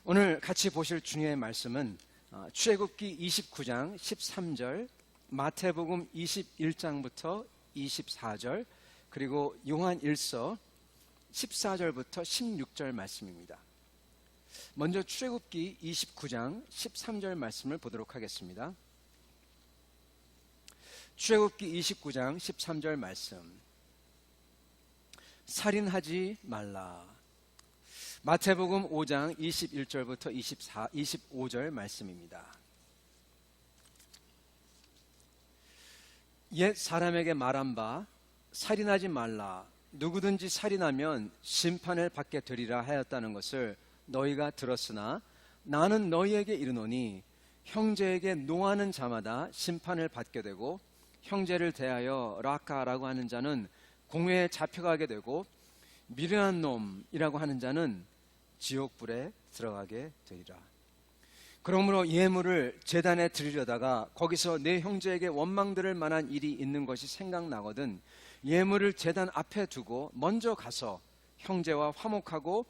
오늘 같이 보실 주님의 말씀은 출애굽기 29장 13절, 마태복음 21장부터 24절, 그리고 요한일서 14절부터 16절 말씀입니다. 먼저 출애굽기 29장 13절 말씀을 보도록 하겠습니다. 출애굽기 29장 13절 말씀. 살인하지 말라. 마태복음 5장 21절부터 25절 말씀입니다. 옛 사람에게 말한 바 살인하지 말라. 누구든지 살인하면 심판을 받게 되리라 하였다는 것을 너희가 들었으나 나는 너희에게 이르노니 형제에게 노하는 자마다 심판을 받게 되고 형제를 대하여 라카라고 하는 자는 공회에 잡혀가게 되고 미련한 놈이라고 하는 자는 지옥불에 들어가게 되리라. 그러므로 예물을 제단에 드리려다가 거기서 내 형제에게 원망들을 만한 일이 있는 것이 생각나거든 예물을 제단 앞에 두고 먼저 가서 형제와 화목하고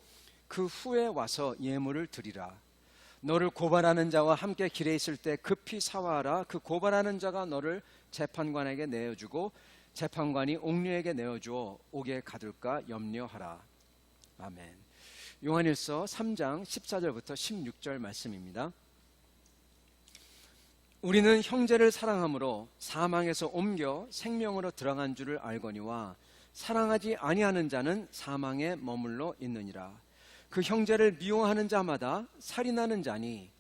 그 후에 와서 예물을 드리라. 너를 고발하는 자와 함께 길에 있을 때 급히 사와라. 그 고발하는 자가 너를 재판관에게 내어주고 재판관이 옥류에게 내어주어 옥에 가둘까 염려하라. 아멘. 요한일서 3장 14절부터 16절 말씀입니다. 우리는 형제를 사랑함으로 사망에서 옮겨 생명으로 들어간 줄을 알거니와 사랑하지 아니하는 자는 사망에 머물러 있느니라. 그 형제를 미워하는 자마다 살인하는 자니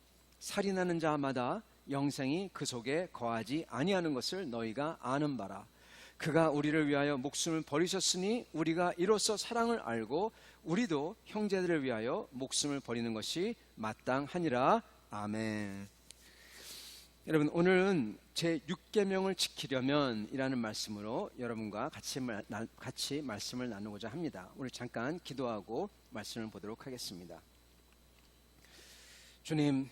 살인하는 자마다 영생이 그 속에 거하지 아니하는 것을 너희가 아는 바라. 그가 우리를 위하여 목숨을 버리셨으니 우리가 이로써 사랑을 알고 우리도 형제들을 위하여 목숨을 버리는 것이 마땅하니라. 아멘. 여러분, 오늘은 제 6계명을 지키려면 이라는 말씀으로 여러분과 같이 말씀을 나누고자 합니다. 오늘 잠깐 기도하고 말씀을 보도록 하겠습니다. 주님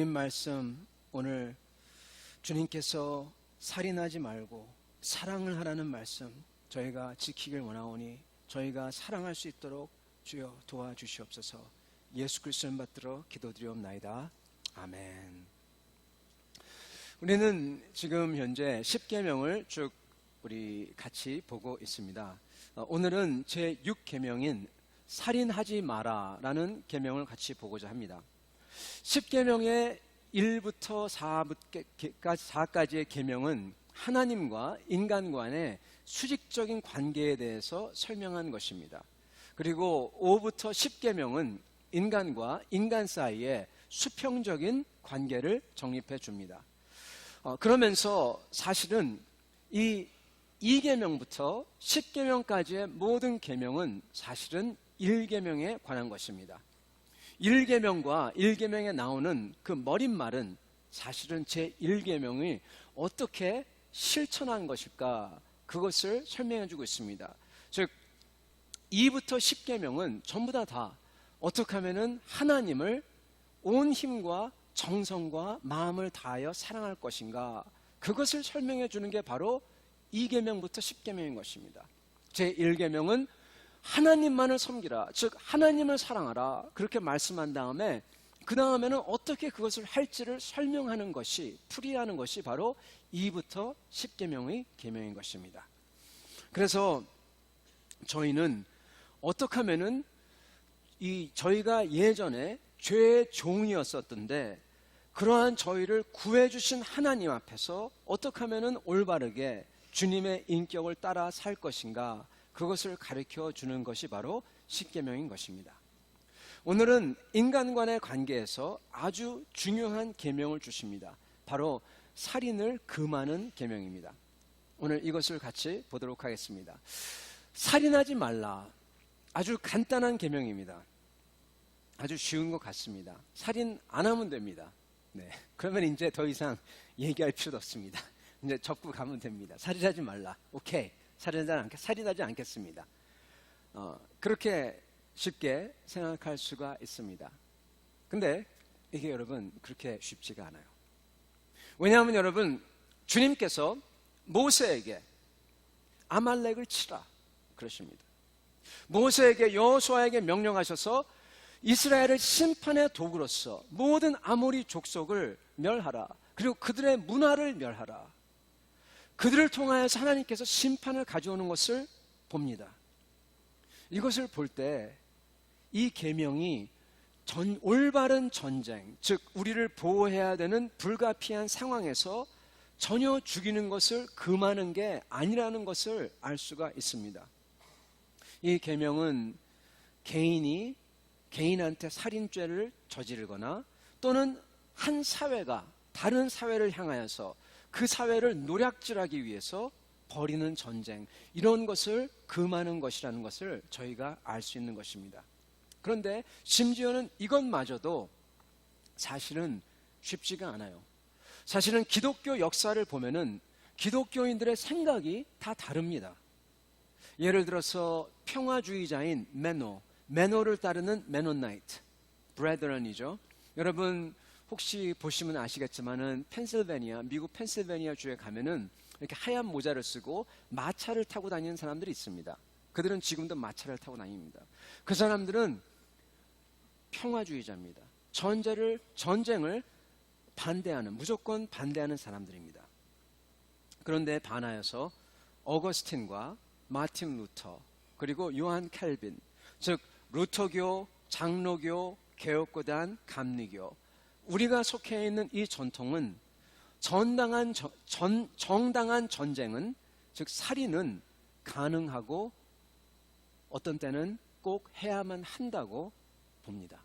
말씀, 오늘 주님께서 살인하지 말고 사랑을 하라는 말씀 저희가 지키길 원하오니 저희가 사랑할 수 있도록 주여 도와주시옵소서. 예수 그리스도를 받들어 기도드리옵나이다. 아멘. 우리는 지금 현재 10계명을 쭉 우리 같이 보고 있습니다. 오늘은 제 6계명인 살인하지 마라 라는 계명을 같이 보고자 합니다. 10계명의 1부터 4까지의 계명은 하나님과 인간 간의 수직적인 관계에 대해서 설명한 것입니다. 그리고 5부터 10계명은 인간과 인간 사이의 수평적인 관계를 정립해 줍니다. 그러면서 사실은 이 2계명부터 10계명까지의 모든 계명은 사실은 1계명에 관한 것입니다. 1계명과 1계명에 나오는 그 머릿말은 사실은 제 1계명이 어떻게 실천한 것일까, 그것을 설명해 주고 있습니다. 즉 2부터 10계명은 전부 다 어떻게 하면은 하나님을 온 힘과 정성과 마음을 다하여 사랑할 것인가, 그것을 설명해 주는 게 바로 2계명부터 10계명인 것입니다. 제 1계명은 하나님만을 섬기라, 즉 하나님을 사랑하라, 그렇게 말씀한 다음에 그 다음에는 어떻게 그것을 할지를 설명하는 것이, 풀이하는 것이 바로 2부터 10계명의 계명인 것입니다. 그래서 저희는 어떻게 하면은 저희가 예전에 죄의 종이었었던데 그러한 저희를 구해주신 하나님 앞에서 어떻게 하면은 올바르게 주님의 인격을 따라 살 것인가, 그것을 가르쳐 주는 것이 바로 10계명인 것입니다. 오늘은 인간 간의 관계에서 아주 중요한 계명을 주십니다. 바로 살인을 금하는 계명입니다. 오늘 이것을 같이 보도록 하겠습니다. 살인하지 말라. 아주 간단한 계명입니다. 아주 쉬운 것 같습니다. 살인 안 하면 됩니다. 네. 그러면 이제 더 이상 얘기할 필요도 없습니다. 이제 접고 가면 됩니다. 살인하지 말라. 오케이. 살인하지 않겠습니다. 그렇게 쉽게 생각할 수가 있습니다. 근데 이게 여러분 그렇게 쉽지가 않아요. 왜냐하면 여러분, 주님께서 모세에게 아말렉을 치라 그러십니다. 모세에게, 여호수아에게 명령하셔서 이스라엘을 심판의 도구로서 모든 아모리 족속을 멸하라. 그리고 그들의 문화를 멸하라. 그들을 통하여서 하나님께서 심판을 가져오는 것을 봅니다. 이것을 볼 때 이 계명이 올바른 전쟁, 즉 우리를 보호해야 되는 불가피한 상황에서 전혀 죽이는 것을 금하는 게 아니라는 것을 알 수가 있습니다. 이 계명은 개인이 개인한테 살인죄를 저지르거나 또는 한 사회가 다른 사회를 향하여서 그 사회를 노략질하기 위해서 벌이는 전쟁, 이런 것을 금하는 것이라는 것을 저희가 알 수 있는 것입니다. 그런데 심지어는 이것마저도 사실은 쉽지가 않아요. 사실은 기독교 역사를 보면은 기독교인들의 생각이 다 다릅니다. 예를 들어서 평화주의자인 매노를 따르는 메노나이트, 브레드런이죠. 여러분 혹시 보시면 아시겠지만은 미국 펜실베니아 주에 가면은 이렇게 하얀 모자를 쓰고 마차를 타고 다니는 사람들이 있습니다. 그들은 지금도 마차를 타고 다닙니다. 그 사람들은 평화주의자입니다. 전쟁을 무조건 반대하는 사람들입니다. 그런데 반하여서 어거스틴과 마틴 루터, 그리고 요한 캘빈, 즉 루터교, 장로교, 개혁거단, 감리교, 우리가 속해 있는 이 전통은 정당한 전쟁은, 즉 살인은 가능하고 어떤 때는 꼭 해야만 한다고 봅니다.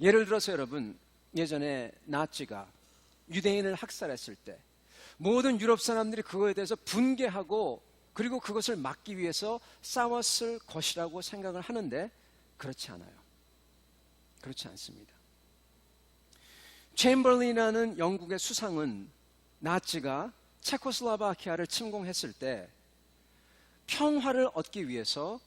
예를 들어서 여러분, 예전에 나치가 유대인을 학살했을 때 모든 유럽 사람들이 그거에 대해서 분개하고 그리고 그것을 막기 위해서 싸웠을 것이라고 생각을 하는데 그렇지 않아요. 그렇지 않습니다. 챔버린이라는 영국의 수상은 나치가 체코슬로바키아를 침공했을 때 평화를 얻기 위해서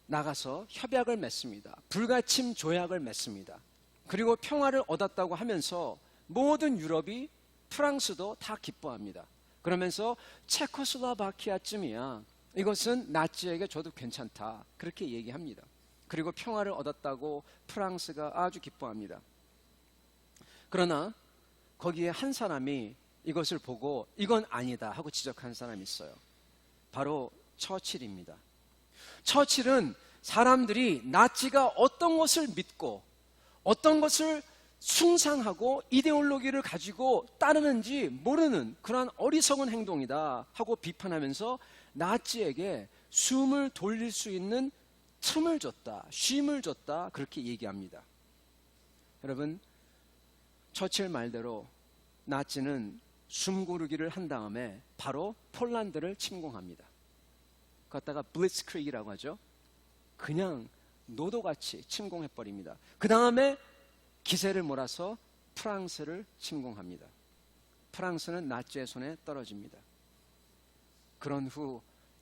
나가서 협약을 맺습니다. 불가침 조약을 맺습니다. 그리고 평화를 얻었다고 하면서 모든 유럽이, 프랑스도 다 기뻐합니다. 그러면서 체코슬로바키아쯤이야 이것은 나치에게 줘도 괜찮다, 그렇게 얘기합니다. 그리고 평화를 얻었다고 프랑스가 아주 기뻐합니다. 그러나 거기에 한 사람이 이것을 보고 이건 아니다 하고 지적한 사람이 있어요. 바로 처칠입니다. 처칠은 사람들이 나치가 어떤 것을 믿고 어떤 것을 숭상하고 이데올로기를 가지고 따르는지 모르는 그러한 어리석은 행동이다 하고 비판하면서 나치에게 숨을 돌릴 수 있는 틈을 줬다, 쉼을 줬다, 그렇게 얘기합니다. 여러분, 처칠 말대로 나치는 숨고르기를 한 다음에 바로 폴란드를 침공합니다. 그것다가 블리츠크리그라고 하죠. 그냥 노도같이 침공해버립니다. 그 다음에 기세를 몰아서 프랑스를 침공합니다. 프랑스는 나치의 손에 떨어집니다. 그런 후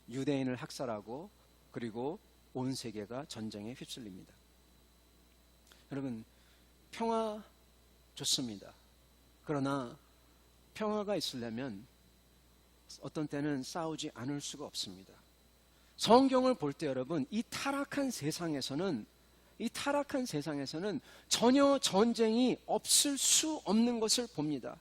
유대인을 학살하고 그리고 온 세계가 전쟁에 휩쓸립니다. 여러분, 평화 좋습니다. 그러나 평화가 있으려면 어떤 때는 싸우지 않을 수가 없습니다. 성경을 볼 때 여러분, 이 타락한 세상에서는 전혀 전쟁이 없을 수 없는 것을 봅니다.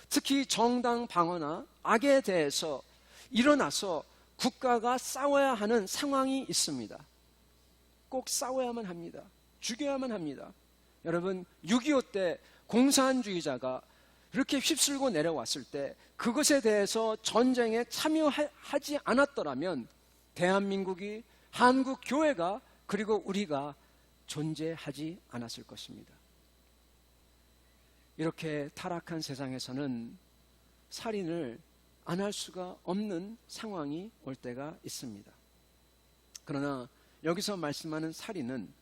특히 정당 방어나 악에 대해서 일어나서 국가가 싸워야 하는 상황이 있습니다. 꼭 싸워야만 합니다. 죽여야만 합니다. 여러분, 6.25 때 공산주의자가 이렇게 휩쓸고 내려왔을 때 그것에 대해서 전쟁에 참여하지 않았더라면 대한민국이, 한국 교회가, 그리고 우리가 존재하지 않았을 것입니다. 이렇게 타락한 세상에서는 살인을 안 할 수가 없는 상황이 올 때가 있습니다. 그러나 여기서 말씀하는 살인은,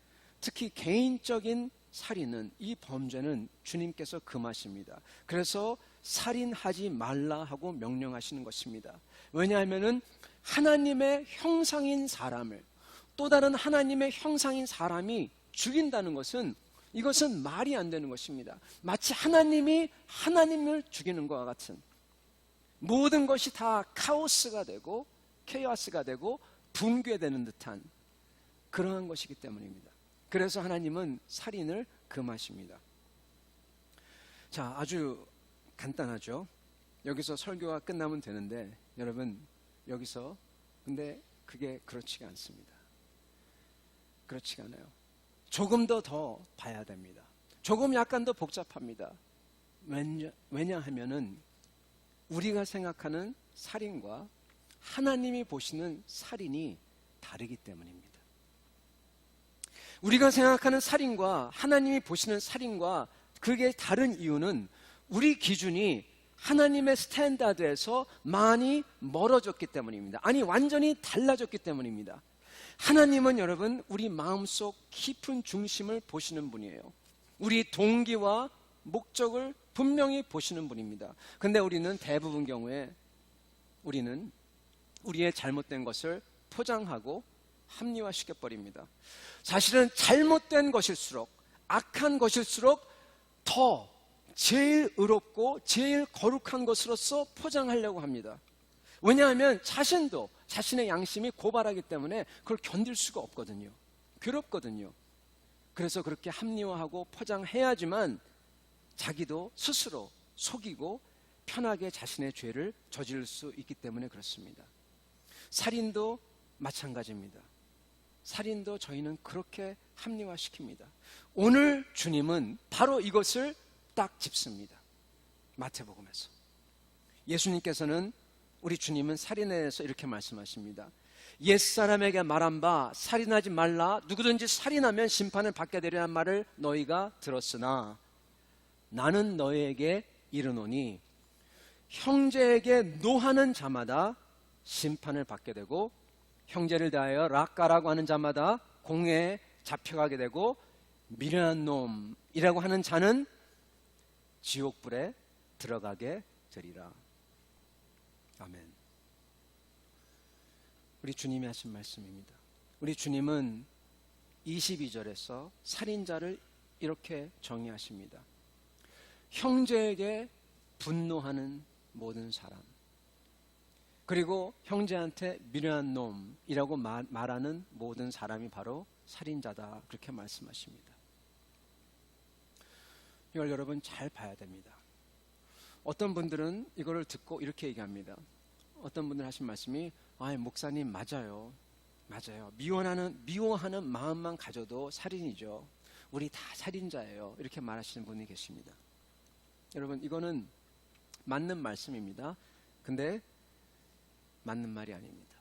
특히 개인적인 살인은, 이 범죄는 주님께서 금하십니다. 그래서 살인하지 말라 하고 명령하시는 것입니다. 왜냐하면은 하나님의 형상인 사람을, 또 다른 하나님의 형상인 사람이 죽인다는 것은, 이것은 말이 안 되는 것입니다. 마치 하나님이 하나님을 죽이는 것과 같은, 모든 것이 다 카오스가 되고 케이오스가 되고 붕괴되는 듯한 그러한 것이기 때문입니다. 그래서 하나님은 살인을 금하십니다. 자, 아주 간단하죠. 여기서 설교가 끝나면 되는데 여러분 여기서 근데 그게 그렇지가 않습니다. 그렇지가 않아요. 조금 더 봐야 됩니다. 조금 약간 더 복잡합니다. 왜냐하면은 우리가 생각하는 살인과 하나님이 보시는 살인이 다르기 때문입니다. 우리가 생각하는 살인과 하나님이 보시는 살인과 그게 다른 이유는 우리 기준이 하나님의 스탠다드에서 많이 멀어졌기 때문입니다. 아니 완전히 달라졌기 때문입니다. 하나님은 여러분 우리 마음속 깊은 중심을 보시는 분이에요. 우리 동기와 목적을 분명히 보시는 분입니다. 근데 우리는 대부분 경우에 우리는 우리의 잘못된 것을 포장하고 합리화시켜버립니다. 사실은 잘못된 것일수록 악한 것일수록 더 제일 의롭고 제일 거룩한 것으로서 포장하려고 합니다. 왜냐하면 자신도 자신의 양심이 고발하기 때문에 그걸 견딜 수가 없거든요. 괴롭거든요. 그래서 그렇게 합리화하고 포장해야지만 자기도 스스로 속이고 편하게 자신의 죄를 저지를 수 있기 때문에 그렇습니다. 살인도 마찬가지입니다. 살인도 저희는 그렇게 합리화시킵니다. 오늘 주님은 바로 이것을 딱 짚습니다. 마태복음에서 예수님께서는 우리 주님은 살인에 대해서 이렇게 말씀하십니다. 옛사람에게 말한 바 살인하지 말라. 누구든지 살인하면 심판을 받게 되리라는 말을 너희가 들었으나 나는 너희에게 이르노니 형제에게 노하는 자마다 심판을 받게 되고 형제를 대하여 락가라고 하는 자마다 공회에 잡혀가게 되고 미련한 놈이라고 하는 자는 지옥불에 들어가게 되리라. 아멘. 우리 주님이 하신 말씀입니다. 우리 주님은 22절에서 살인자를 이렇게 정의하십니다. 형제에게 분노하는 모든 사람, 그리고 형제한테 미련한 놈이라고 말하는 모든 사람이 바로 살인자다, 그렇게 말씀하십니다. 이걸 여러분 잘 봐야 됩니다. 어떤 분들은 이거를 듣고 이렇게 얘기합니다. 어떤 분들 하신 말씀이 목사님 맞아요. 미워하는 마음만 가져도 살인이죠. 우리 다 살인자예요. 이렇게 말하시는 분이 계십니다. 여러분 이거는 맞는 말씀입니다. 근데 맞는 말이 아닙니다.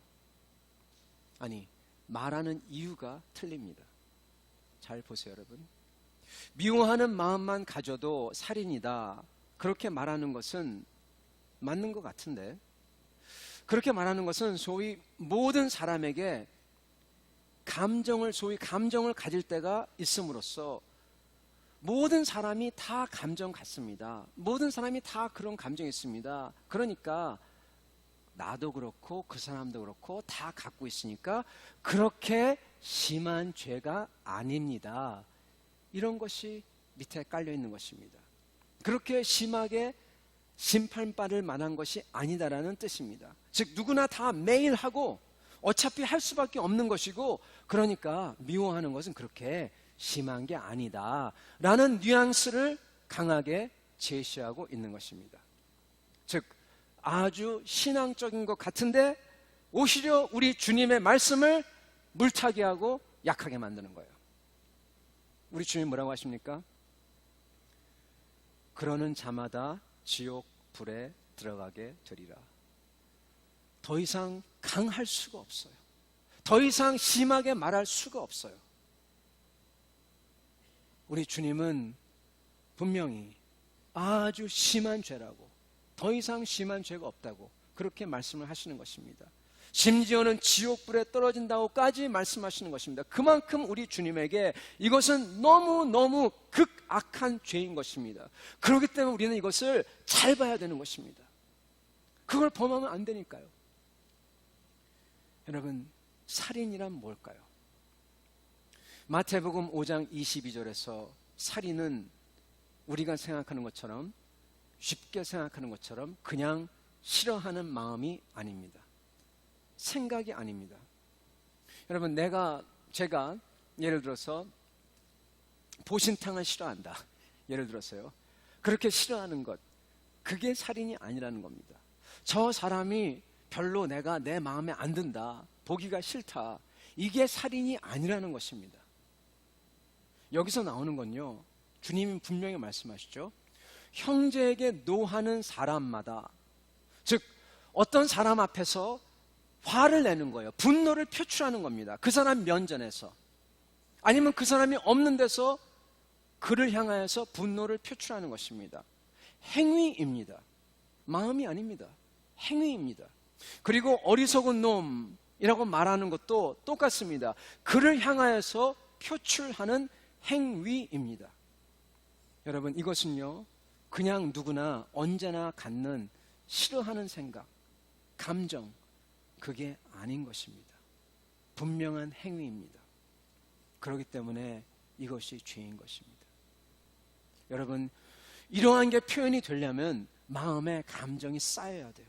아니, 말하는 이유가 틀립니다. 잘 보세요, 여러분. 미워하는 마음만 가져도 살인이다, 그렇게 말하는 것은 맞는 것 같은데, 그렇게 말하는 것은 소위 모든 사람에게 소위 감정을 가질 때가 있음으로써 모든 사람이 다 감정 같습니다. 모든 사람이 다 그런 감정이 있습니다. 그러니까 나도 그렇고 그 사람도 그렇고 다 갖고 있으니까 그렇게 심한 죄가 아닙니다. 이런 것이 밑에 깔려 있는 것입니다. 그렇게 심하게 심판받을 만한 것이 아니다라는 뜻입니다. 즉 누구나 다 매일 하고 어차피 할 수밖에 없는 것이고, 그러니까 미워하는 것은 그렇게 심한 게 아니다 라는 뉘앙스를 강하게 제시하고 있는 것입니다. 즉 아주 신앙적인 것 같은데 오히려 우리 주님의 말씀을 물타기하고 약하게 만드는 거예요. 우리 주님 뭐라고 하십니까? 그러는 자마다 지옥 불에 들어가게 되리라. 더 이상 강할 수가 없어요. 더 이상 심하게 말할 수가 없어요. 우리 주님은 분명히 아주 심한 죄라고, 더 이상 심한 죄가 없다고 그렇게 말씀을 하시는 것입니다. 심지어는 지옥불에 떨어진다고까지 말씀하시는 것입니다. 그만큼 우리 주님에게 이것은 너무너무 극악한 죄인 것입니다. 그렇기 때문에 우리는 이것을 잘 봐야 되는 것입니다. 그걸 범하면 안 되니까요. 여러분, 살인이란 뭘까요? 마태복음 5장 22절에서 살인은 우리가 생각하는 것처럼, 쉽게 생각하는 것처럼 그냥 싫어하는 마음이 아닙니다. 생각이 아닙니다. 여러분, 제가 예를 들어서 보신탕을 싫어한다. 예를 들어서요. 그렇게 싫어하는 것, 그게 살인이 아니라는 겁니다. 저 사람이 별로 내가 내 마음에 안 든다, 보기가 싫다, 이게 살인이 아니라는 것입니다. 여기서 나오는 건요, 주님이 분명히 말씀하시죠. 형제에게 노하는 사람마다, 즉 어떤 사람 앞에서 화를 내는 거예요. 분노를 표출하는 겁니다. 그 사람 면전에서, 아니면 그 사람이 없는 데서 그를 향하여서 분노를 표출하는 것입니다. 행위입니다. 마음이 아닙니다. 행위입니다. 그리고 어리석은 놈이라고 말하는 것도 똑같습니다. 그를 향하여서 표출하는 행위입니다. 여러분, 이것은요, 그냥 누구나 언제나 갖는 싫어하는 생각, 감정, 그게 아닌 것입니다. 분명한 행위입니다. 그렇기 때문에 이것이 죄인 것입니다. 여러분, 이러한 게 표현이 되려면 마음에 감정이 쌓여야 돼요.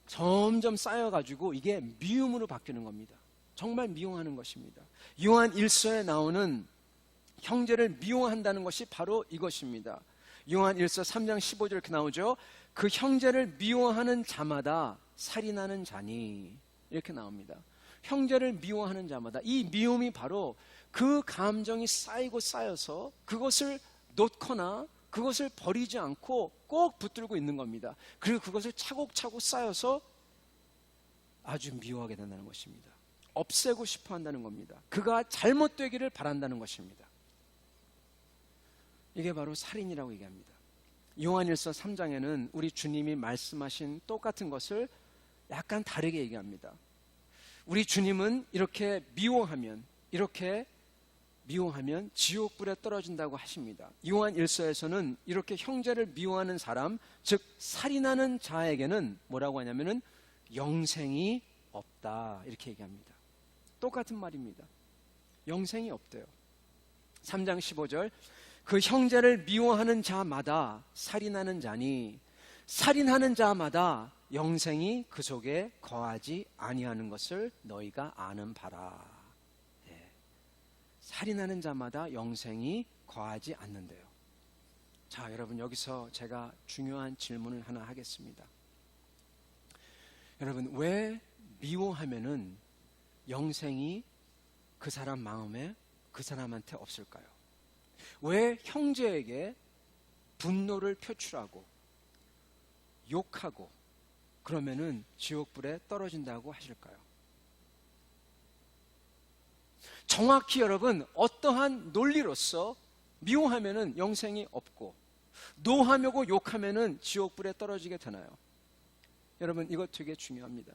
점점 쌓여가지고 이게 미움으로 바뀌는 겁니다. 정말 미워하는 것입니다. 요한 1서에 나오는 형제를 미워한다는 것이 바로 이것입니다. 요한 1서 3장 15절 이렇게 나오죠. 그 형제를 미워하는 자마다 살인하는 자니, 이렇게 나옵니다. 형제를 미워하는 자마다, 이 미움이 바로 그 감정이 쌓이고 쌓여서 그것을 놓거나 그것을 버리지 않고 꼭 붙들고 있는 겁니다. 그리고 그것을 차곡차곡 쌓여서 아주 미워하게 된다는 것입니다. 없애고 싶어 한다는 겁니다. 그가 잘못되기를 바란다는 것입니다. 이게 바로 살인이라고 얘기합니다. 요한일서 3장에는 우리 주님이 말씀하신 똑같은 것을 약간 다르게 얘기합니다. 우리 주님은 이렇게 미워하면 지옥불에 떨어진다고 하십니다. 요한 1서에서는 이렇게 형제를 미워하는 사람, 즉 살인하는 자에게는 뭐라고 하냐면은 영생이 없다, 이렇게 얘기합니다. 똑같은 말입니다. 영생이 없대요. 3장 15절, 그 형제를 미워하는 자마다 살인하는 자니 살인하는 자마다 영생이 그 속에 거하지 아니하는 것을 너희가 아는 바라. 살인하는 자마다 영생이 거하지 않는데요. 자, 여러분, 여기서 제가 중요한 질문을 하나 하겠습니다. 여러분, 왜 미워하면은 영생이 그 사람 마음에, 그 사람한테 없을까요? 왜 형제에게 분노를 표출하고 욕하고 그러면은 지옥불에 떨어진다고 하실까요? 정확히 여러분, 어떠한 논리로서 미워하면은 영생이 없고 노하고 욕하면은 지옥불에 떨어지게 되나요? 여러분, 이것 되게 중요합니다.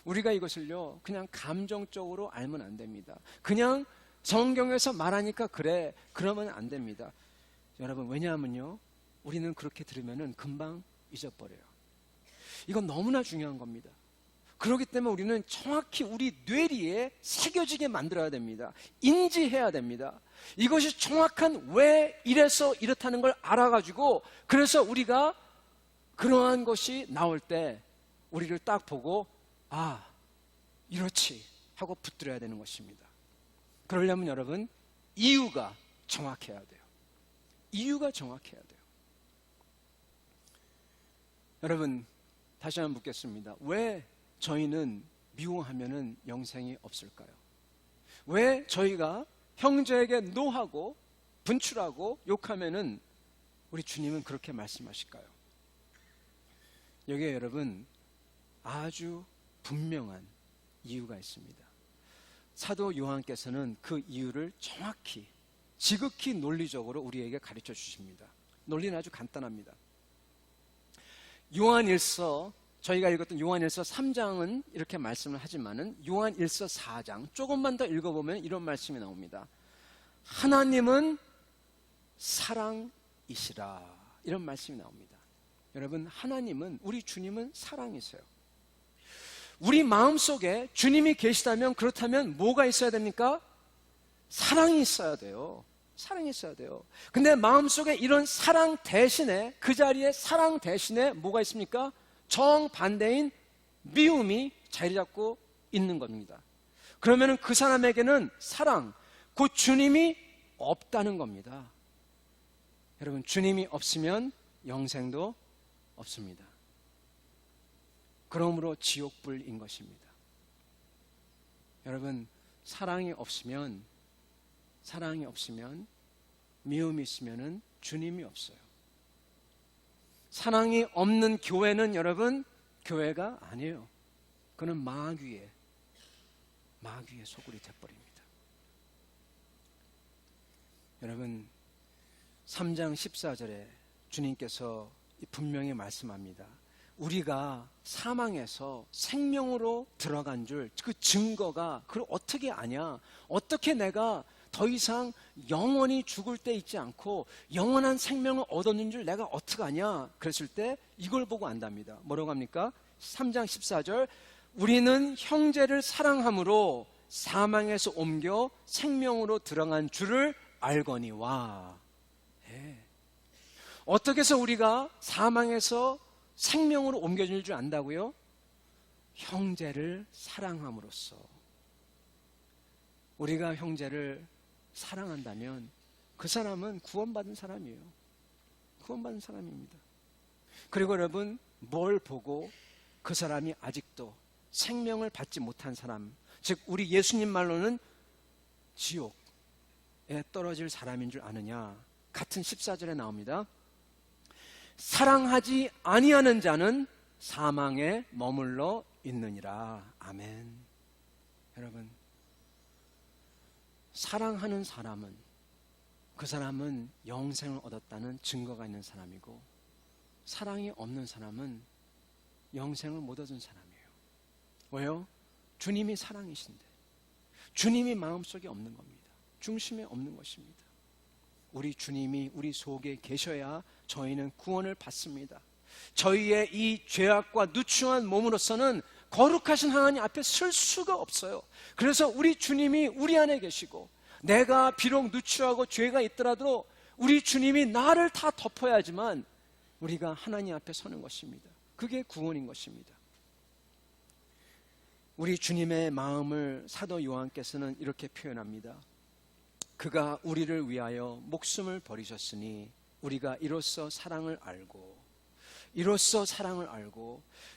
우리가 이것을요, 그냥 감정적으로 알면 안 됩니다. 그냥 성경에서 말하니까 그래, 그러면 안 됩니다. 여러분, 왜냐하면요, 우리는 그렇게 들으면은 금방 잊어버려요. 이건 너무나 중요한 겁니다. 그렇기 때문에 우리는 정확히 우리 뇌리에 새겨지게 만들어야 됩니다. 인지해야 됩니다. 이것이 정확한 왜 이래서 이렇다는 걸 알아가지고, 그래서 우리가 그러한 것이 나올 때 우리를 딱 보고 아, 이렇지 하고 붙들어야 되는 것입니다. 그러려면 여러분, 이유가 정확해야 돼요. 이유가 정확해야 돼요. 여러분, 다시 한번 묻겠습니다. 왜 저희는 미워하면은 영생이 없을까요? 왜 저희가 형제에게 노하고 분출하고 욕하면은 우리 주님은 그렇게 말씀하실까요? 여기에 여러분, 아주 분명한 이유가 있습니다. 사도 요한께서는 그 이유를 정확히, 지극히 논리적으로 우리에게 가르쳐 주십니다. 논리는 아주 간단합니다. 요한일서, 저희가 읽었던 요한일서 3장은 이렇게 말씀을 하지만은 요한일서 4장 조금만 더 읽어보면 이런 말씀이 나옵니다. 하나님은 사랑이시라, 이런 말씀이 나옵니다. 여러분, 하나님은, 우리 주님은 사랑이세요. 우리 마음속에 주님이 계시다면, 그렇다면 뭐가 있어야 됩니까? 사랑이 있어야 돼요. 사랑이 있어야 돼요. 근데 마음속에 이런 사랑 대신에, 그 자리에 사랑 대신에 뭐가 있습니까? 정반대인 미움이 자리 잡고 있는 겁니다. 그러면은 그 사람에게는 사랑, 곧 주님이 없다는 겁니다. 여러분, 주님이 없으면 영생도 없습니다. 그러므로 지옥불인 것입니다. 여러분, 사랑이 없으면 미움이 있으면 주님이 없어요. 사랑이 없는 교회는 여러분, 교회가 아니에요. 그는 마귀의 소굴이 되어버립니다. 여러분, 3장 14절에 주님께서 분명히 말씀합니다. 우리가 사망에서 생명으로 들어간 줄 그 증거가 그걸 어떻게 아냐? 어떻게 내가 더 이상 영원히 죽을 때 있지 않고 영원한 생명을 얻었는 줄 내가 어떻게 아냐? 그랬을 때 이걸 보고 안답니다. 뭐라고 합니까? 3장 14절, 우리는 형제를 사랑함으로 사망에서 옮겨 생명으로 들어간 줄을 알거니와. 네. 어떻게 해서 우리가 사망에서 생명으로 옮겨질 줄 안다고요? 형제를 사랑함으로써. 우리가 형제를 사랑한다면 그 사람은 구원받은 사람이에요. 구원받은 사람입니다. 그리고 여러분, 뭘 보고 그 사람이 아직도 생명을 받지 못한 사람, 즉 우리 예수님 말로는 지옥에 떨어질 사람인 줄 아느냐? 같은 14절에 나옵니다. 사랑하지 아니하는 자는 사망에 머물러 있느니라. 아멘. 여러분, 사랑하는 사람은 그 사람은 영생을 얻었다는 증거가 있는 사람이고, 사랑이 없는 사람은 영생을 못 얻은 사람이에요. 왜요? 주님이 사랑이신데 주님이 마음속에 없는 겁니다. 중심에 없는 것입니다. 우리 주님이 우리 속에 계셔야 저희는 구원을 받습니다. 저희의 이 죄악과 누추한 몸으로서는 거룩하신 하나님 앞에 설 수가 없어요. 그래서 우리 주님이 우리 안에 계시고, 내가 비록 누추하고 죄가 있더라도 우리 주님이 나를 다 덮어야지만 우리가 하나님 앞에 서는 것입니다. 그게 구원인 것입니다. 우리 주님의 마음을 사도 요한께서는 이렇게 표현합니다. 그가 우리를 위하여 목숨을 버리셨으니 우리가 이로써 사랑을 알고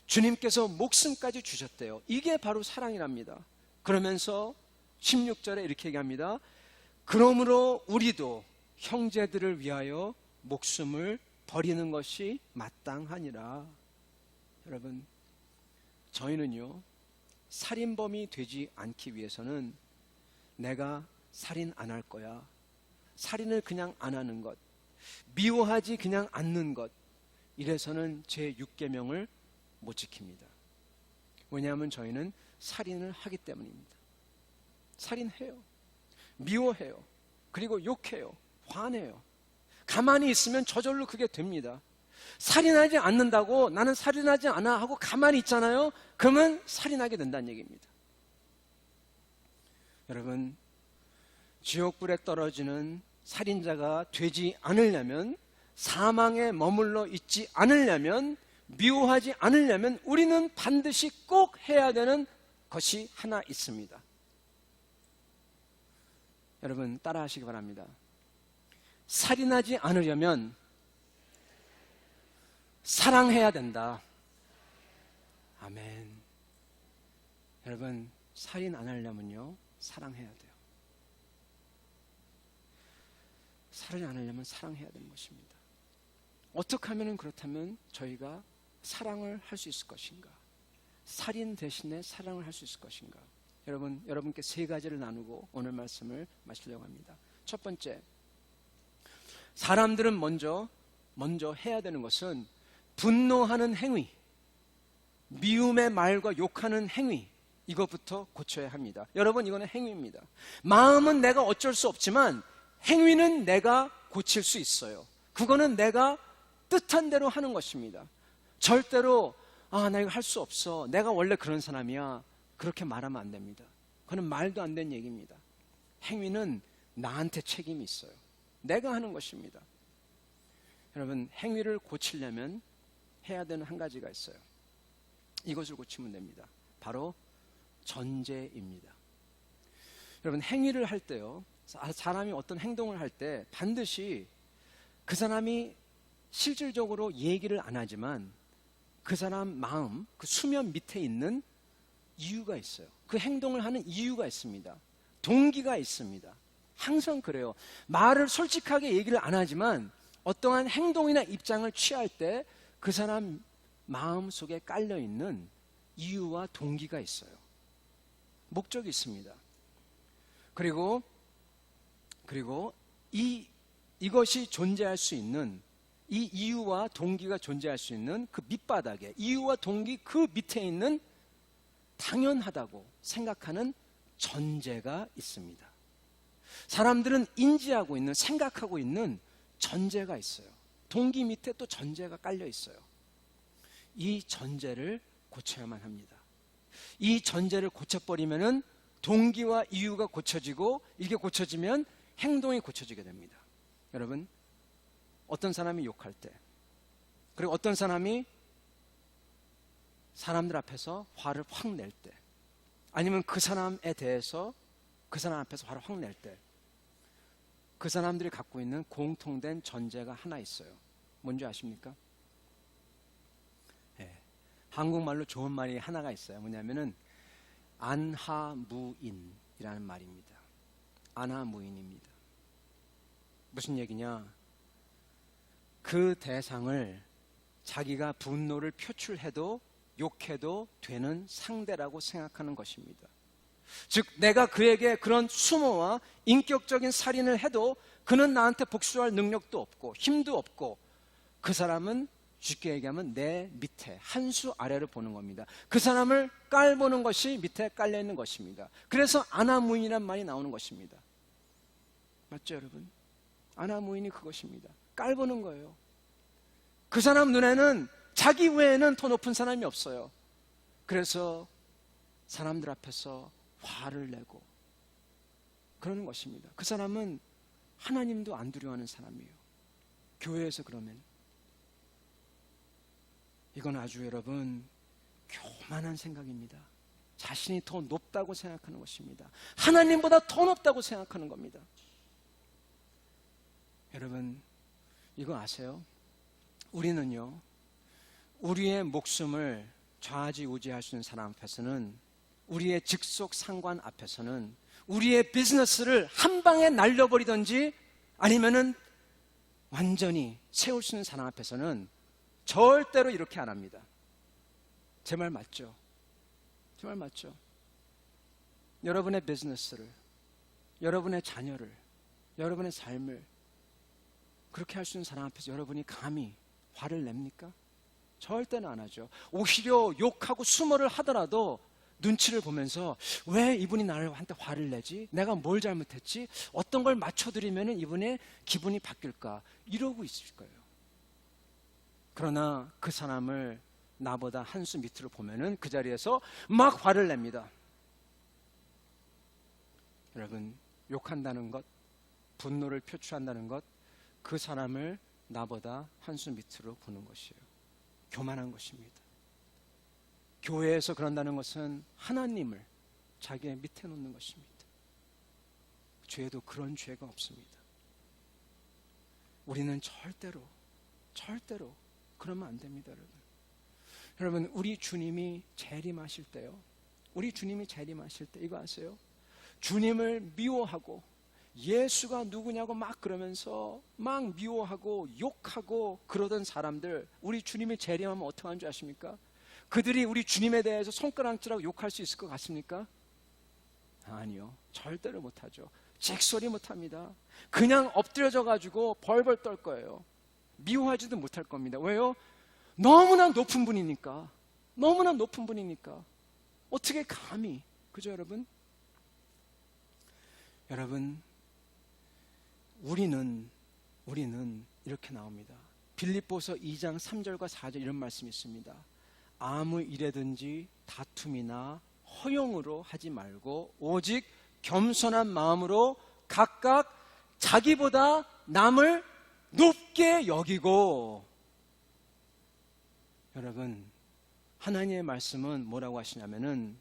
주님께서 목숨까지 주셨대요. 이게 바로 사랑이랍니다. 그러면서 16절에 이렇게 얘기합니다. 그러므로 우리도 형제들을 위하여 목숨을 버리는 것이 마땅하니라. 여러분, 저희는요, 살인범이 되지 않기 위해서는 내가 살인 안 할 거야, 살인을 그냥 안 하는 것, 미워하지 그냥 않는 것, 이래서는 제 6계명을 못 지킵니다. 왜냐하면 저희는 살인을 하기 때문입니다. 살인해요, 미워해요, 그리고 욕해요, 화내요. 가만히 있으면 저절로 그게 됩니다. 살인하지 않는다고 나는 살인하지 않아 하고 가만히 있잖아요. 그러면 살인하게 된다는 얘기입니다. 여러분, 지옥불에 떨어지는 살인자가 되지 않으려면, 사망에 머물러 있지 않으려면, 미워하지 않으려면 우리는 반드시 꼭 해야 되는 것이 하나 있습니다. 여러분, 따라 하시기 바랍니다. 살인하지 않으려면 사랑해야 된다. 아멘. 여러분, 살인 안 하려면요, 사랑해야 돼요. 살인 안 하려면 사랑해야 되는 것입니다. 어떻게 하면 그렇다면 저희가 사랑을 할 수 있을 것인가? 살인 대신에 사랑을 할 수 있을 것인가? 여러분께 세 가지를 나누고 오늘 말씀을 마치려고 합니다. 첫 번째, 사람들은 먼저 해야 되는 것은 분노하는 행위, 미움의 말과 욕하는 행위, 이것부터 고쳐야 합니다. 여러분, 이거는 행위입니다. 마음은 내가 어쩔 수 없지만 행위는 내가 고칠 수 있어요. 그거는 내가 뜻한 대로 하는 것입니다. 절대로 나 이거 할 수 없어, 내가 원래 그런 사람이야, 그렇게 말하면 안 됩니다. 그건 말도 안 되는 얘기입니다. 행위는 나한테 책임이 있어요. 내가 하는 것입니다. 여러분, 행위를 고치려면 해야 되는 한 가지가 있어요. 이것을 고치면 됩니다. 바로 전제입니다. 여러분, 행위를 할 때요, 사람이 어떤 행동을 할 때 반드시 그 사람이 실질적으로 얘기를 안 하지만 그 사람 마음, 그 수면 밑에 있는 이유가 있어요. 그 행동을 하는 이유가 있습니다. 동기가 있습니다. 항상 그래요. 말을 솔직하게 얘기를 안 하지만 어떠한 행동이나 입장을 취할 때 그 사람 마음 속에 깔려 있는 이유와 동기가 있어요. 목적이 있습니다. 그리고 이것이 존재할 수 있는, 이 이유와 동기가 존재할 수 있는 그 밑바닥에, 이유와 동기 그 밑에 있는 당연하다고 생각하는 전제가 있습니다. 사람들은 인지하고 있는, 생각하고 있는 전제가 있어요. 동기 밑에 또 전제가 깔려 있어요. 이 전제를 고쳐야만 합니다. 이 전제를 고쳐버리면은 동기와 이유가 고쳐지고, 이게 고쳐지면 행동이 고쳐지게 됩니다. 여러분, 어떤 사람이 욕할 때, 그리고 어떤 사람이 사람들 앞에서 화를 확 낼 때, 아니면 그 사람에 대해서 그 사람 앞에서 화를 확 낼 때, 그 사람들이 갖고 있는 공통된 전제가 하나 있어요. 뭔지 아십니까? 네. 한국말로 좋은 말이 하나가 있어요. 뭐냐면은 안하무인이라는 말입니다. 안하무인입니다. 무슨 얘기냐? 그 대상을 자기가 분노를 표출해도 욕해도 되는 상대라고 생각하는 것입니다. 즉, 내가 그에게 그런 수모와 인격적인 살인을 해도 그는 나한테 복수할 능력도 없고 힘도 없고, 그 사람은 쉽게 얘기하면 내 밑에 한 수 아래를 보는 겁니다. 그 사람을 깔보는 것이 밑에 깔려있는 것입니다. 그래서 아나무인이란 말이 나오는 것입니다. 맞죠, 여러분? 아나무인이 그것입니다. 깔보는 거예요. 그 사람 눈에는 자기 외에는 더 높은 사람이 없어요. 그래서 사람들 앞에서 화를 내고 그러는 것입니다. 그 사람은 하나님도 안 두려워하는 사람이에요. 교회에서 그러면 이건 아주 여러분 교만한 생각입니다. 자신이 더 높다고 생각하는 것입니다. 하나님보다 더 높다고 생각하는 겁니다. 여러분, 이거 아세요? 우리는요, 우리의 목숨을 좌지우지할 수 있는 사람 앞에서는, 우리의 직속 상관 앞에서는, 우리의 비즈니스를 한 방에 날려버리든지 아니면은 완전히 세울 수 있는 사람 앞에서는 절대로 이렇게 안 합니다. 제 말 맞죠? 제 말 맞죠? 여러분의 비즈니스를, 여러분의 자녀를, 여러분의 삶을 그렇게 할 수 있는 사람 앞에서 여러분이 감히 화를 냅니까? 절대는 안 하죠. 오히려 욕하고 수모를 하더라도 눈치를 보면서 왜 이분이 나한테 화를 내지? 내가 뭘 잘못했지? 어떤 걸 맞춰드리면 이분의 기분이 바뀔까? 이러고 있을 거예요. 그러나 그 사람을 나보다 한 수 밑으로 보면은 그 자리에서 막 화를 냅니다. 여러분, 욕한다는 것, 분노를 표출한다는 것, 그 사람을 나보다 한 수 밑으로 보는 것이에요. 교만한 것입니다. 교회에서 그런다는 것은 하나님을 자기의 밑에 놓는 것입니다. 죄도 그런 죄가 없습니다. 우리는 절대로 그러면 안 됩니다, 여러분. 여러분, 우리 주님이 재림하실 때요, 우리 주님이 재림하실 때 이거 아세요? 주님을 미워하고 예수가 누구냐고 막 그러면서 막 미워하고 욕하고 그러던 사람들, 우리 주님이 재림하면 어떻게 하는 줄 아십니까? 그들이 우리 주님에 대해서 손가락질하고 욕할 수 있을 것 같습니까? 아니요, 절대로 못하죠. 잭소리 못합니다. 그냥 엎드려져 가지고 벌벌 떨 거예요. 미워하지도 못할 겁니다. 왜요? 너무나 높은 분이니까. 너무나 높은 분이니까. 어떻게 감히, 그죠 여러분? 여러분, 우리는 이렇게 나옵니다. 빌립보서 2장 3절과 4절 이런 말씀이 있습니다. 아무 일에든지 다툼이나 허용으로 하지 말고 오직 겸손한 마음으로 각각 자기보다 남을 높게 여기고. 여러분, 하나님의 말씀은 뭐라고 하시냐면은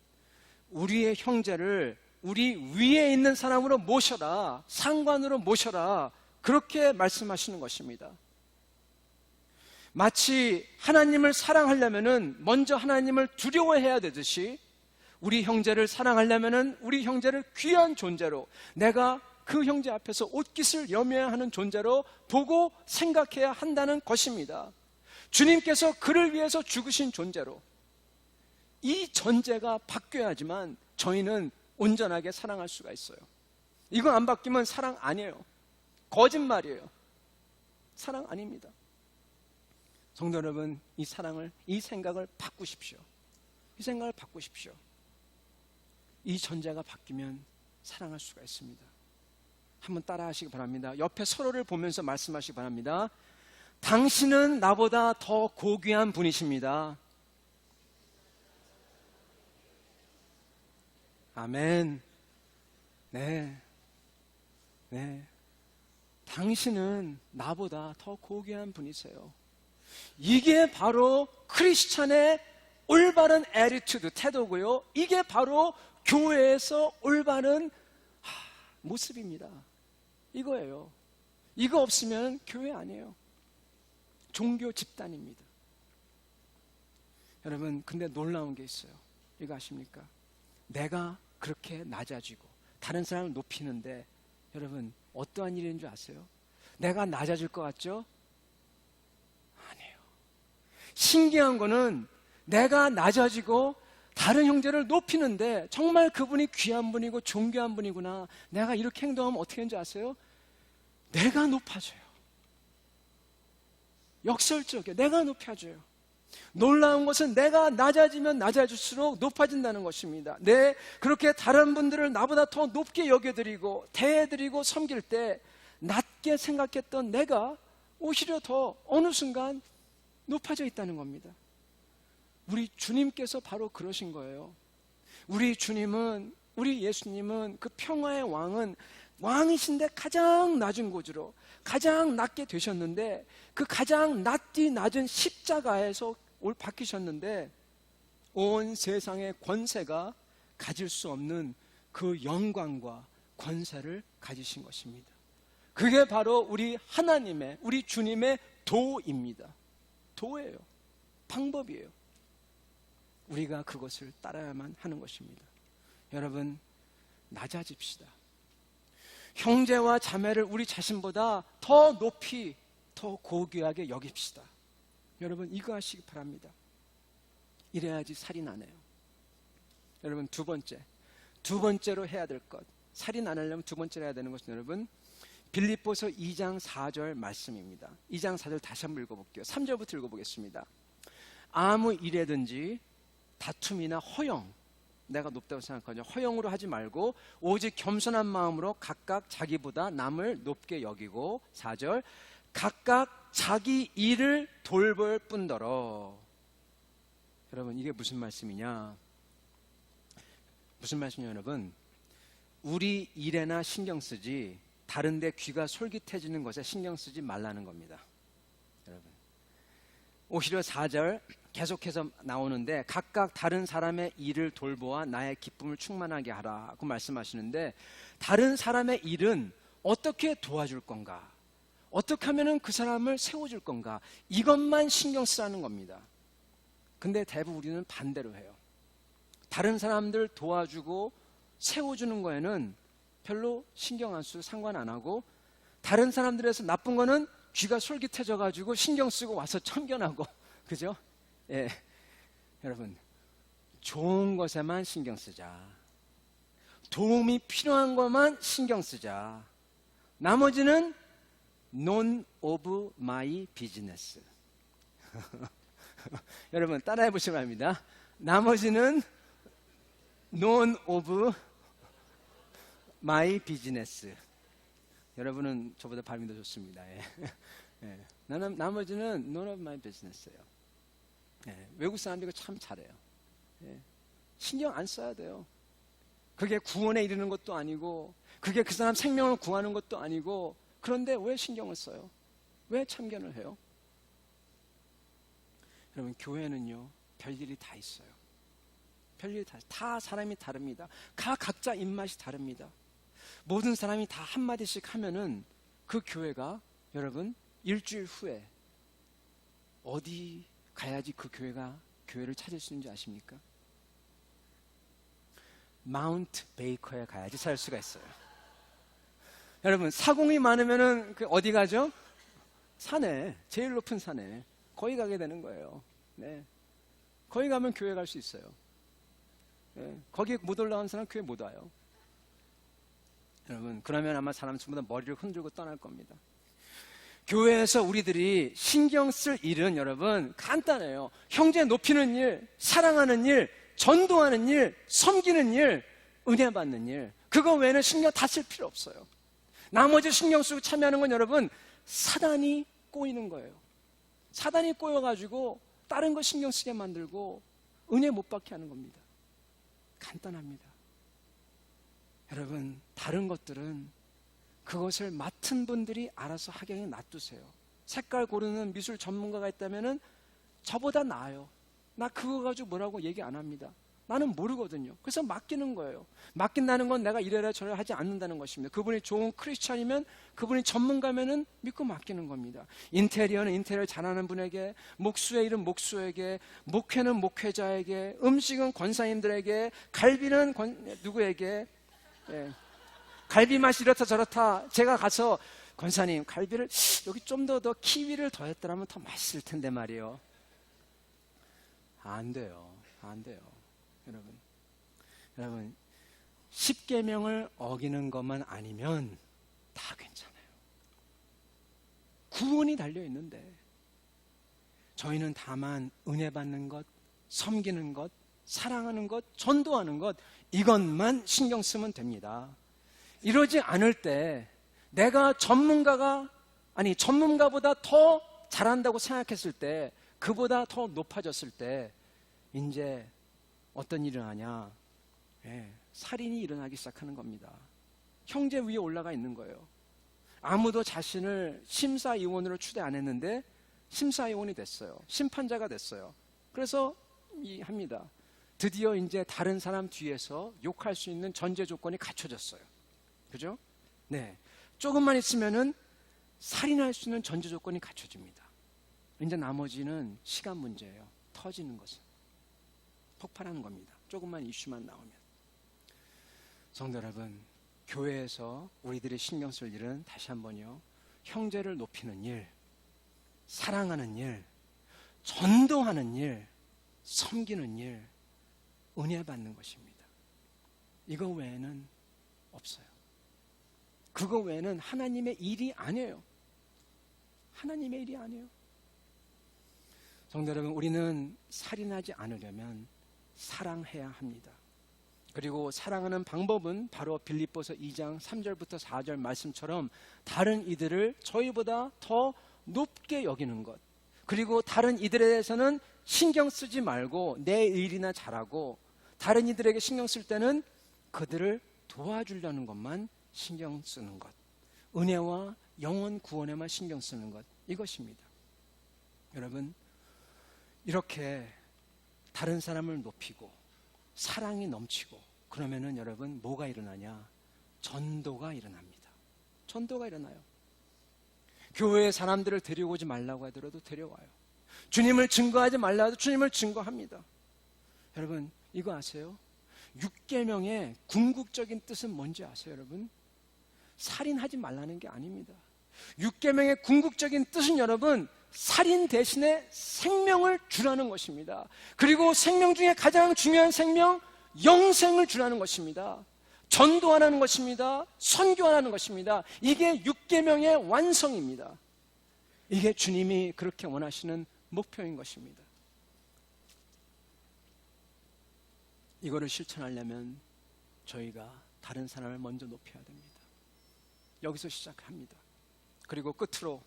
우리의 형제를 우리 위에 있는 사람으로 모셔라, 상관으로 모셔라, 그렇게 말씀하시는 것입니다. 마치 하나님을 사랑하려면은 먼저 하나님을 두려워해야 되듯이, 우리 형제를 사랑하려면은 우리 형제를 귀한 존재로, 내가 그 형제 앞에서 옷깃을 여며야 하는 존재로 보고 생각해야 한다는 것입니다. 주님께서 그를 위해서 죽으신 존재로, 이 전제가 바뀌어야지만 저희는 온전하게 사랑할 수가 있어요. 이거 안 바뀌면 사랑 아니에요. 거짓말이에요. 사랑 아닙니다. 성도 여러분, 이 사랑을, 이 생각을 바꾸십시오. 이 생각을 바꾸십시오. 이 전제가 바뀌면 사랑할 수가 있습니다. 한번 따라 하시기 바랍니다. 옆에 서로를 보면서 말씀하시기 바랍니다. 당신은 나보다 더 고귀한 분이십니다. 아멘. 네. 당신은 나보다 더 고귀한 분이세요. 이게 바로 크리스찬의 올바른 애티튜드, 태도고요. 이게 바로 교회에서 올바른 모습입니다. 이거예요. 이거 없으면 교회 아니에요. 종교 집단입니다. 여러분, 근데 놀라운 게 있어요. 이거 아십니까? 내가 그렇게 낮아지고 다른 사람을 높이는데, 여러분, 어떠한 일인 줄 아세요? 내가 낮아질 것 같죠? 아니에요. 신기한 거는 내가 낮아지고 다른 형제를 높이는데 정말 그분이 귀한 분이고 존귀한 분이구나, 내가 이렇게 행동하면 어떻게 하는지 아세요? 내가 높아져요. 역설적이에요. 내가 높아져요. 놀라운 것은 내가 낮아지면 낮아질수록 높아진다는 것입니다. 그렇게 다른 분들을 나보다 더 높게 여겨드리고 대해드리고 섬길 때 낮게 생각했던 내가 오히려 더 어느 순간 높아져 있다는 겁니다. 우리 주님께서 바로 그러신 거예요. 우리 주님은, 우리 예수님은, 그 평화의 왕은 왕이신데 가장 낮은 곳으로 가장 낮게 되셨는데, 그 가장 낮디 낮은 십자가에서 박히셨는데 온 세상의 권세가 가질 수 없는 그 영광과 권세를 가지신 것입니다. 그게 바로 우리 하나님의, 우리 주님의 도입니다. 도예요. 방법이에요. 우리가 그것을 따라야만 하는 것입니다. 여러분, 낮아집시다. 형제와 자매를 우리 자신보다 더 높이, 더 고귀하게 여깁시다. 여러분, 이거 하시기 바랍니다. 이래야지 살이 나네요. 여러분, 두 번째로 해야 될 것, 살이 안 하려면 두 번째로 해야 되는 것은, 여러분, 빌립보서 2장 4절 말씀입니다. 2장 4절 다시 한번 읽어볼게요. 3절부터 읽어보겠습니다. 아무 일에든지 다툼이나 허영, 내가 높다고 생각하죠. 허영으로 하지 말고 오직 겸손한 마음으로 각각 자기보다 남을 높게 여기고, 4절, 각각 자기 일을 돌볼 뿐더러. 여러분, 이게 무슨 말씀이냐? 무슨 말씀이냐, 여러분? 우리 일에나 신경 쓰지 다른 데 귀가 솔깃해지는 것에 신경 쓰지 말라는 겁니다. 여러분, 오히려 4절 계속해서 나오는데, 각각 다른 사람의 일을 돌보아 나의 기쁨을 충만하게 하라고 말씀하시는데, 다른 사람의 일은 어떻게 도와줄 건가, 어떻게 하면 그 사람을 세워줄 건가, 이것만 신경 쓰라는 겁니다. 근데 대부분 우리는 반대로 해요. 다른 사람들 도와주고 세워주는 거에는 별로 신경 안 쓰고 상관 안 하고, 다른 사람들에서 나쁜 거는 귀가 솔깃해져 가지고 신경 쓰고 와서 참견하고, 그죠? 예, 여러분, 좋은 것에만 신경 쓰자. 도움이 필요한 것만 신경 쓰자. 나머지는 none of my business. 여러분, 따라해 보시기 바랍니다. 나머지는 none of my business. 여러분은 저보다 발음이 더 좋습니다. 예. 예. 나머지는 none of my business예요. 예. 외국 사람들이 참 잘해요. 예. 신경 안 써야 돼요. 그게 구원에 이르는 것도 아니고, 그게 그 사람 생명을 구하는 것도 아니고, 그런데 왜 신경을 써요? 왜 참견을 해요? 여러분, 교회는요, 별일이 다 있어요. 별일 다 사람이 다릅니다. 각자 입맛이 다릅니다. 모든 사람이 다 한마디씩 하면은 그 교회가 여러분 일주일 후에 어디 가야지 그 교회를 찾을 수 있는지 아십니까? 마운트 베이커에 가야지 찾을 수가 있어요. 여러분 사공이 많으면은 어디 가죠? 산에, 제일 높은 산에 거기 가게 되는 거예요. 네. 거기 가면 교회 갈 수 있어요. 네. 거기 못 올라간 사람 교회 못 와요. 여러분 그러면 아마 사람 전부 다 머리를 흔들고 떠날 겁니다. 교회에서 우리들이 신경 쓸 일은 여러분 간단해요. 형제 높이는 일, 사랑하는 일, 전도하는 일, 섬기는 일, 은혜 받는 일. 그거 외에는 신경 다 쓸 필요 없어요. 나머지 신경 쓰고 참여하는 건 여러분 사단이 꼬이는 거예요. 사단이 꼬여가지고 다른 거 신경 쓰게 만들고 은혜 못 받게 하는 겁니다. 간단합니다. 여러분 다른 것들은 그것을 맡은 분들이 알아서 하게 놔두세요. 색깔 고르는 미술 전문가가 있다면 저보다 나아요. 나 그거 가지고 뭐라고 얘기 안 합니다. 나는 모르거든요. 그래서 맡기는 거예요. 맡긴다는 건 내가 이래라 저래라 하지 않는다는 것입니다. 그분이 좋은 크리스찬이면, 그분이 전문가면은 믿고 맡기는 겁니다. 인테리어는 인테리어 잘하는 분에게, 목수의 일은 목수에게, 목회는 목회자에게, 음식은 권사님들에게, 갈비는 누구에게. 예. 갈비 맛이 이렇다 저렇다. 제가 가서 권사님 갈비를 여기 좀 더 키위를 더했더라면 더 맛있을 텐데 말이에요. 안 돼요. 안 돼요. 여러분 10계명을 어기는 것만 아니면 다 괜찮아요. 구원이 달려있는데 저희는 다만 은혜 받는 것, 섬기는 것, 사랑하는 것, 전도하는 것, 이것만 신경 쓰면 됩니다. 이러지 않을 때 내가 전문가보다 더 잘한다고 생각했을 때, 그보다 더 높아졌을 때 이제 어떤 일을 하냐? 살인이 일어나기 시작하는 겁니다. 형제 위에 올라가 있는 거예요. 아무도 자신을 심사위원으로 추대 안 했는데 심사위원이 됐어요. 심판자가 됐어요. 그래서 합니다. 드디어 이제 다른 사람 뒤에서 욕할 수 있는 전제 조건이 갖춰졌어요. 그죠? 네. 조금만 있으면은 살인할 수 있는 전제 조건이 갖춰집니다. 이제 나머지는 시간 문제예요. 터지는 것은. 폭발하는 겁니다. 조금만 이슈만 나오면. 성도 여러분, 교회에서 우리들이 신경 쓸 일은 다시 한번요. 형제를 높이는 일, 사랑하는 일, 전도하는 일, 섬기는 일, 은혜 받는 것입니다. 이거 외에는 없어요. 그거 외에는 하나님의 일이 아니에요. 하나님의 일이 아니에요. 성도 여러분, 우리는 살인하지 않으려면 사랑해야 합니다. 그리고 사랑하는 방법은 바로 빌립보서 2장 3절부터 4절 말씀처럼 다른 이들을 저희보다 더 높게 여기는 것, 그리고 다른 이들에 대해서는 신경 쓰지 말고 내 일이나 잘하고, 다른 이들에게 신경 쓸 때는 그들을 도와주려는 것만 신경 쓰는 것, 은혜와 영혼 구원에만 신경 쓰는 것, 이것입니다. 여러분, 이렇게 다른 사람을 높이고 사랑이 넘치고 그러면은 여러분 뭐가 일어나냐? 전도가 일어납니다. 전도가 일어나요. 교회에 사람들을 데려오지 말라고 하더라도 데려와요. 주님을 증거하지 말라 해도 주님을 증거합니다. 여러분 이거 아세요? 6계명의 궁극적인 뜻은 뭔지 아세요, 여러분? 살인하지 말라는 게 아닙니다. 6계명의 궁극적인 뜻은 여러분, 살인 대신에 생명을 주라는 것입니다. 그리고 생명 중에 가장 중요한 생명, 영생을 주라는 것입니다. 전도하라는 것입니다. 선교하라는 것입니다. 이게 6계명의 완성입니다. 이게 주님이 그렇게 원하시는 목표인 것입니다. 이거를 실천하려면 저희가 다른 사람을 먼저 높여야 됩니다. 여기서 시작합니다. 그리고 끝으로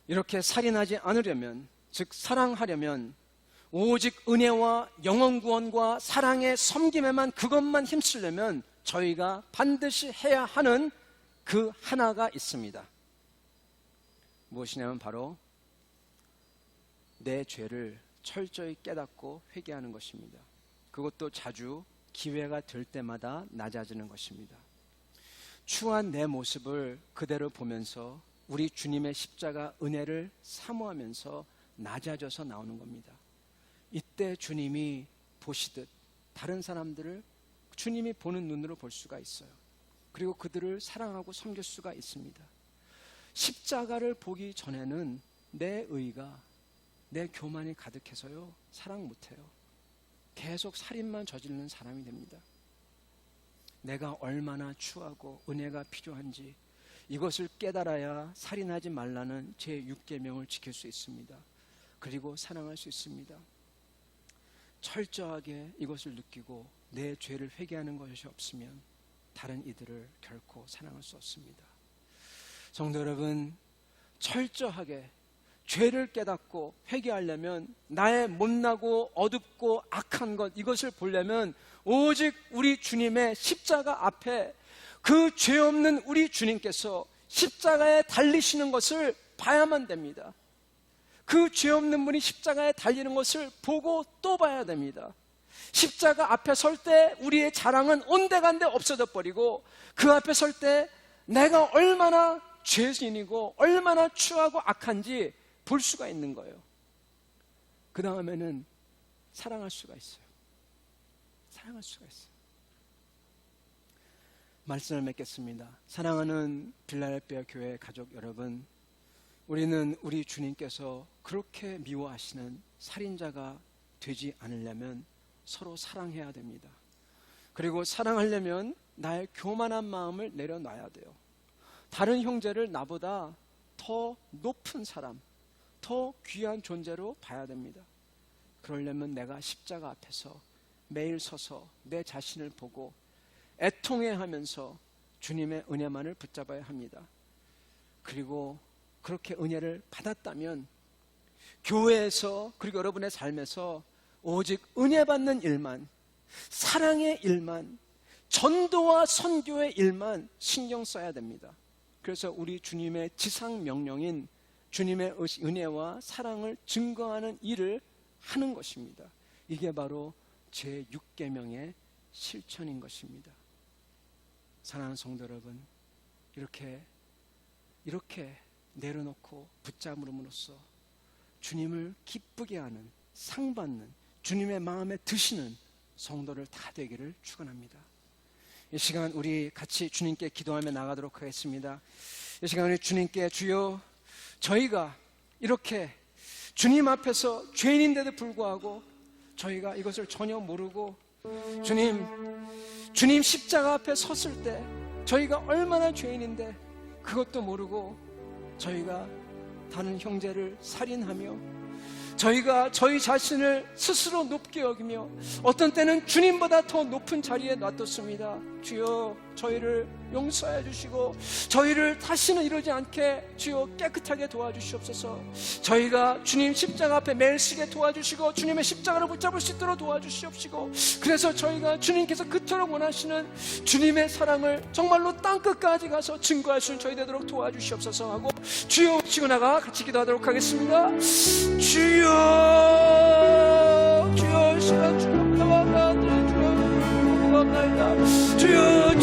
이렇게 살인하지 않으려면, 즉 사랑하려면 오직 은혜와 영혼 구원과 사랑의 섬김에만, 그것만 힘쓰려면 저희가 반드시 해야 하는 그 하나가 있습니다. 무엇이냐면 바로 내 죄를 철저히 깨닫고 회개하는 것입니다. 그것도 자주 기회가 될 때마다 낮아지는 것입니다. 추한 내 모습을 그대로 보면서 우리 주님의 십자가 은혜를 사모하면서 낮아져서 나오는 겁니다. 이때 주님이 보시듯 다른 사람들을 주님이 보는 눈으로 볼 수가 있어요. 그리고 그들을 사랑하고 섬길 수가 있습니다. 십자가를 보기 전에는 내 의가, 내 교만이 가득해서요, 사랑 못해요. 계속 살인만 저지르는 사람이 됩니다. 내가 얼마나 추하고 은혜가 필요한지 이것을 깨달아야 살인하지 말라는 제 6계명을 지킬 수 있습니다. 그리고 사랑할 수 있습니다. 철저하게 이것을 느끼고 내 죄를 회개하는 것이 없으면 다른 이들을 결코 사랑할 수 없습니다. 성도 여러분, 철저하게 죄를 깨닫고 회개하려면 나의 못나고 어둡고 악한 것, 이것을 보려면 오직 우리 주님의 십자가 앞에 그 죄 없는 우리 주님께서 십자가에 달리시는 것을 봐야만 됩니다. 그 죄 없는 분이 십자가에 달리는 것을 보고 또 봐야 됩니다. 십자가 앞에 설 때 우리의 자랑은 온데간데 없어져 버리고 그 앞에 설 때 내가 얼마나 죄인이고 얼마나 추하고 악한지 볼 수가 있는 거예요. 그 다음에는 사랑할 수가 있어요. 사랑할 수가 있어요. 말씀을 맺겠습니다. 사랑하는 빌라델피아 교회 가족 여러분, 우리는 우리 주님께서 그렇게 미워하시는 살인자가 되지 않으려면 서로 사랑해야 됩니다. 그리고 사랑하려면 나의 교만한 마음을 내려놔야 돼요. 다른 형제를 나보다 더 높은 사람, 더 귀한 존재로 봐야 됩니다. 그러려면 내가 십자가 앞에서 매일 서서 내 자신을 보고 애통해하면서 주님의 은혜만을 붙잡아야 합니다. 그리고 그렇게 은혜를 받았다면 교회에서 그리고 여러분의 삶에서 오직 은혜 받는 일만, 사랑의 일만, 전도와 선교의 일만 신경 써야 됩니다. 그래서 우리 주님의 지상 명령인 주님의 은혜와 사랑을 증거하는 일을 하는 것입니다. 이게 바로 제6계명의 실천인 것입니다. 사랑하는 성도 여러분, 이렇게 내려놓고 붙잡음으로써 주님을 기쁘게 하는, 상받는, 주님의 마음에 드시는 성도를 다 되기를 축원합니다. 이 시간 우리 같이 주님께 기도하며 나가도록 하겠습니다. 이 시간 우리 주님께, 주여, 저희가 이렇게 주님 앞에서 죄인인데도 불구하고 저희가 이것을 전혀 모르고 주님 십자가 앞에 섰을 때 저희가 얼마나 죄인인데 그것도 모르고 저희가 다른 형제를 살인하며 저희가 저희 자신을 스스로 높게 여기며 어떤 때는 주님보다 더 높은 자리에 놔뒀습니다. 주여, 저희를 용서해 주시고 저희를 다시는 이러지 않게 주여 깨끗하게 도와주시옵소서. 저희가 주님 십자가 앞에 매일 서게 도와주시고 주님의 십자가를 붙잡을 수 있도록 도와주시옵시고, 그래서 저희가 주님께서 그토록 원하시는 주님의 사랑을 정말로 땅끝까지 가서 증거할 수 있는 저희 되도록 도와주시옵소서 하고 주여 치고 나가 같이 기도하도록 하겠습니다. 주여, 주여, 시간 주여, 주여,